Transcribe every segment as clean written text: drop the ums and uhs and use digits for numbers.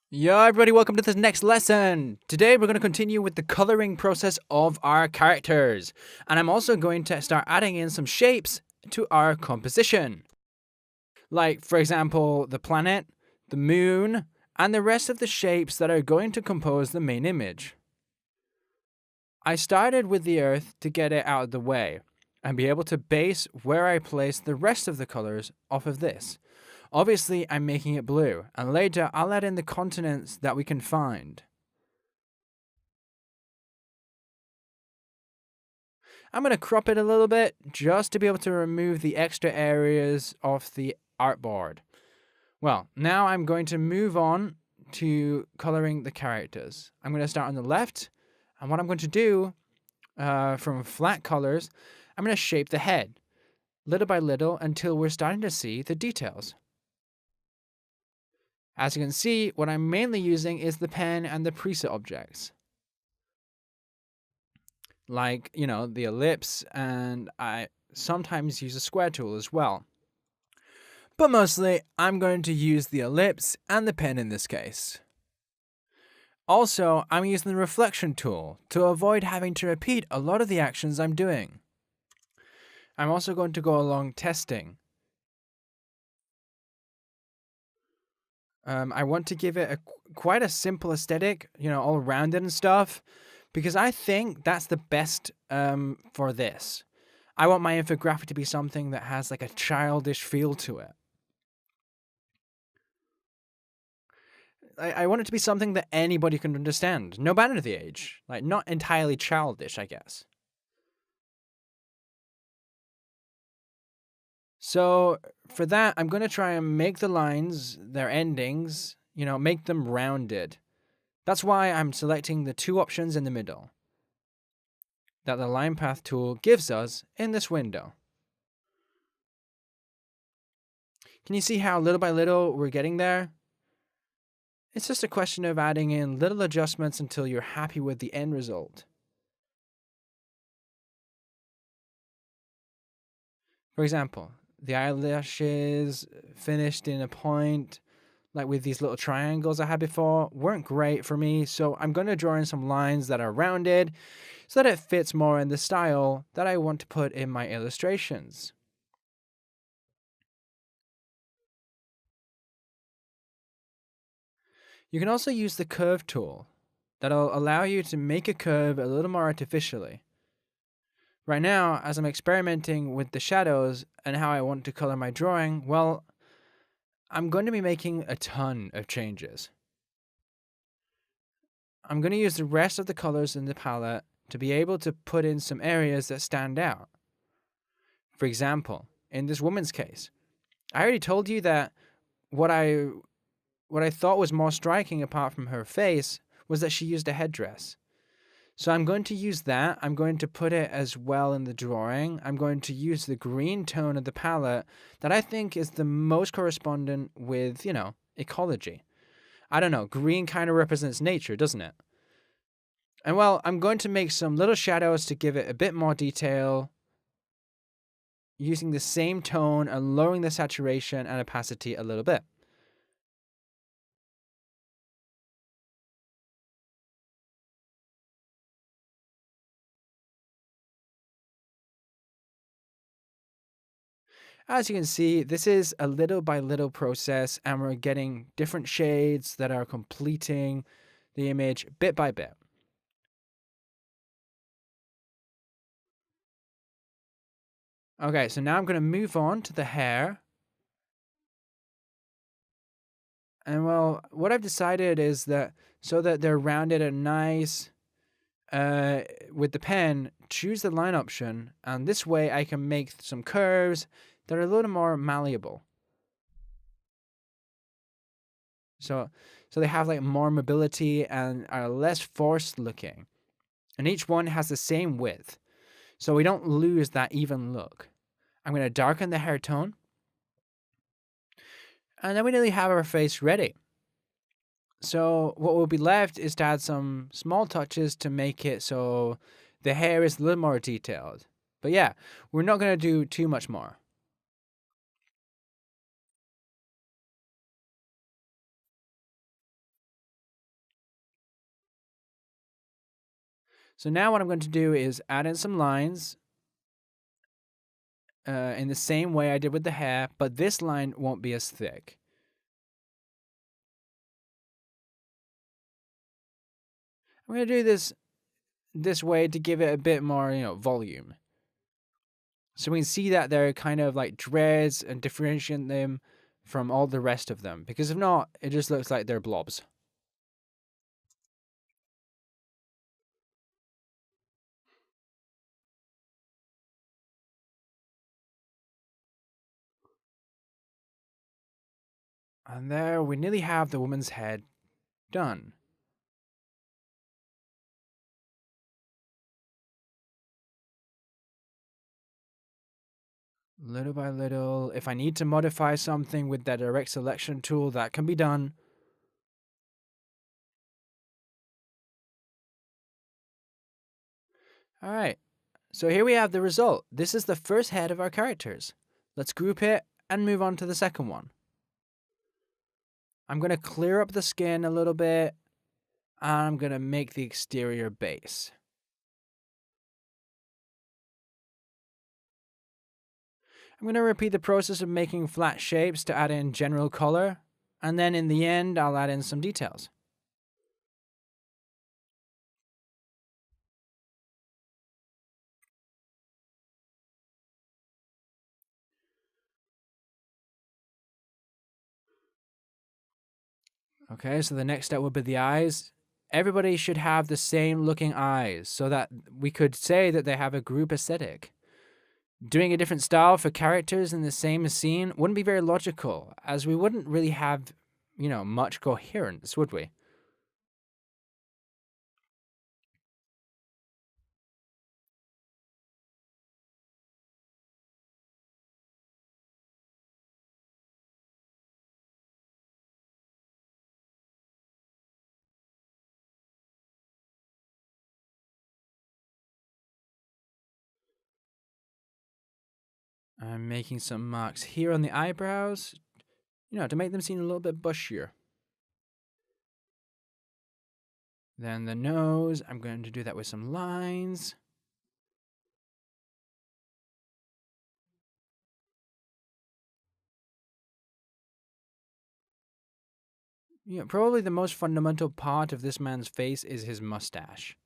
Yo everybody, welcome to this next lesson. Today we're going to continue with the coloring process of our characters. And I'm also going to start adding in some shapes to our composition. Like, for example, the planet, the moon, and the rest of the shapes that are going to compose the main image. I started with the Earth to get it out of the way and be able to base where I place the rest of the colors off of this. Obviously, I'm making it blue, and later I'll add in the continents that we can find. I'm going to crop it a little bit just to be able to remove the extra areas off the artboard. Well, now I'm going to move on to coloring the characters. I'm going to start on the left, and what I'm going to do from flat colors, I'm going to shape the head little by little until we're starting to see the details. As you can see, what I'm mainly using is the pen and the preset objects. Like, the ellipse, and I sometimes use a square tool as well. But mostly, I'm going to use the ellipse and the pen in this case. Also, I'm using the reflection tool to avoid having to repeat a lot of the actions I'm doing. I'm also going to go along testing. I want to give it quite a simple aesthetic, all rounded and stuff, because I think that's the best for this. I want my infographic to be something that has like a childish feel to it. I want it to be something that anybody can understand, no matter the age. Like, not entirely childish, I guess. So for that, I'm going to try and make the lines, their endings, make them rounded. That's why I'm selecting the two options in the middle that the line path tool gives us in this window. Can you see how little by little we're getting there? It's just a question of adding in little adjustments until you're happy with the end result. For example, the eyelashes finished in a point, like with these little triangles I had before, weren't great for me, so I'm going to draw in some lines that are rounded so that it fits more in the style that I want to put in my illustrations. You can also use the curve tool. That'll allow you to make a curve a little more artificially. Right now, as I'm experimenting with the shadows and how I want to color my drawing, well, I'm going to be making a ton of changes. I'm going to use the rest of the colors in the palette to be able to put in some areas that stand out. For example, in this woman's case, I already told you that what I thought was more striking apart from her face was that she used a headdress. So I'm going to use that. I'm going to put it as well in the drawing. I'm going to use the green tone of the palette that I think is the most correspondent with, ecology. I don't know, green kind of represents nature, doesn't it? And well, I'm going to make some little shadows to give it a bit more detail, using the same tone and lowering the saturation and opacity a little bit. As you can see, this is a little by little process, and we're getting different shades that are completing the image bit by bit. Okay, so now I'm going to move on to the hair. And well, what I've decided is that so that they're rounded and nice, with the pen, choose the line option, and this way I can make some curves that are a little more malleable. So they have like more mobility and are less forced looking. And each one has the same width, so we don't lose that even look. I'm going to darken the hair tone. And then we nearly have our face ready. So what will be left is to add some small touches to make it so the hair is a little more detailed. But yeah, we're not going to do too much more. So now what I'm going to do is add in some lines in the same way I did with the hair, but this line won't be as thick. I'm going to do this way to give it a bit more, volume. So we can see that they're kind of like dreads and differentiate them from all the rest of them. Because if not, it just looks like they're blobs. And there we nearly have the woman's head done. Little by little, if I need to modify something with that direct selection tool, that can be done. All right, so here we have the result. This is the first head of our characters. Let's group it and move on to the second one. I'm going to clear up the skin a little bit, and I'm going to make the exterior base. I'm going to repeat the process of making flat shapes to add in general color, and then in the end, I'll add in some details. Okay, so the next step would be the eyes. Everybody should have the same looking eyes so that we could say that they have a group aesthetic. Doing a different style for characters in the same scene wouldn't be very logical, as we wouldn't really have, much coherence, would we? I'm making some marks here on the eyebrows, to make them seem a little bit bushier. Then the nose, I'm going to do that with some lines. Probably the most fundamental part of this man's face is his mustache.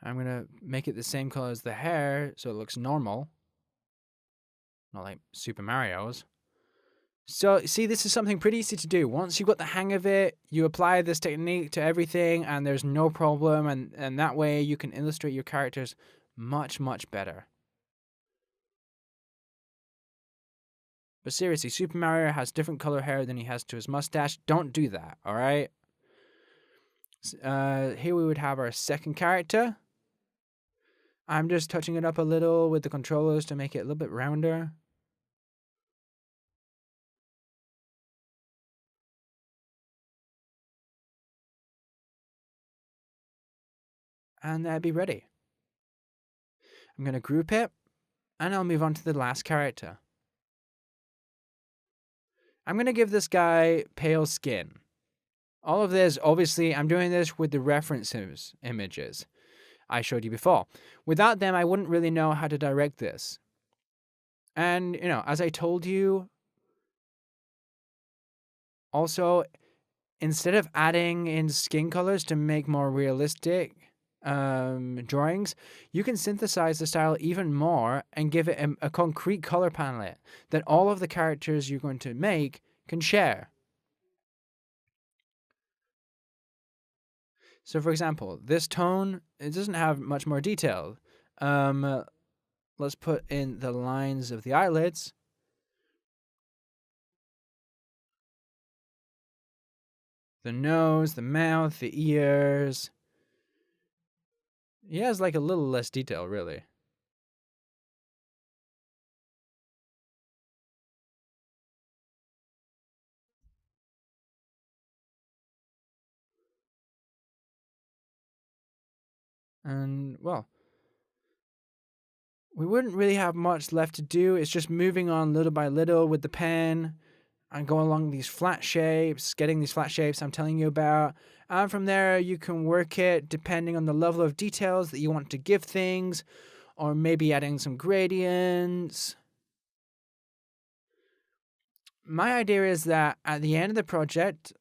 I'm going to make it the same color as the hair so it looks normal. Not like Super Mario's. So, see, this is something pretty easy to do. Once you've got the hang of it, you apply this technique to everything and there's no problem. And that way you can illustrate your characters much, much better. But seriously, Super Mario has different color hair than he has to his mustache. Don't do that, all right? Here we would have our second character. I'm just touching it up a little with the controllers to make it a little bit rounder. And that'd be ready. I'm going to group it, and I'll move on to the last character. I'm going to give this guy pale skin. All of this, obviously, I'm doing this with the references images I showed you before. Without them, I wouldn't really know how to direct this. And, as I told you, also, instead of adding in skin colors to make more realistic drawings, you can synthesize the style even more and give it a concrete color palette that all of the characters you're going to make can share. So, for example, this tone, it doesn't have much more detail. Let's put in the lines of the eyelids. The nose, the mouth, the ears. He has like a little less detail, really. And, well, we wouldn't really have much left to do. It's just moving on little by little with the pen and go along these flat shapes, getting these flat shapes I'm telling you about. And from there, you can work it depending on the level of details that you want to give things, or maybe adding some gradients. My idea is that at the end of the project,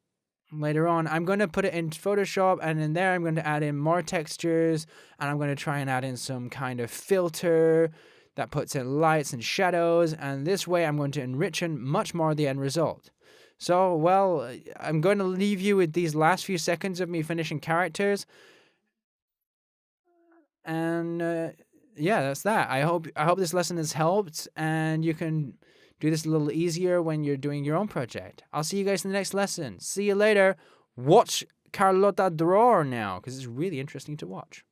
later on, I'm going to put it in Photoshop, and in there I'm going to add in more textures, and I'm going to try and add in some kind of filter that puts in lights and shadows, and this way I'm going to enrich much more the end result. So, well, I'm going to leave you with these last few seconds of me finishing characters, and yeah, that's that. I hope this lesson has helped, and you can do this a little easier when you're doing your own project. I'll see you guys in the next lesson. See you later. Watch Carlotta draw now, because it's really interesting to watch.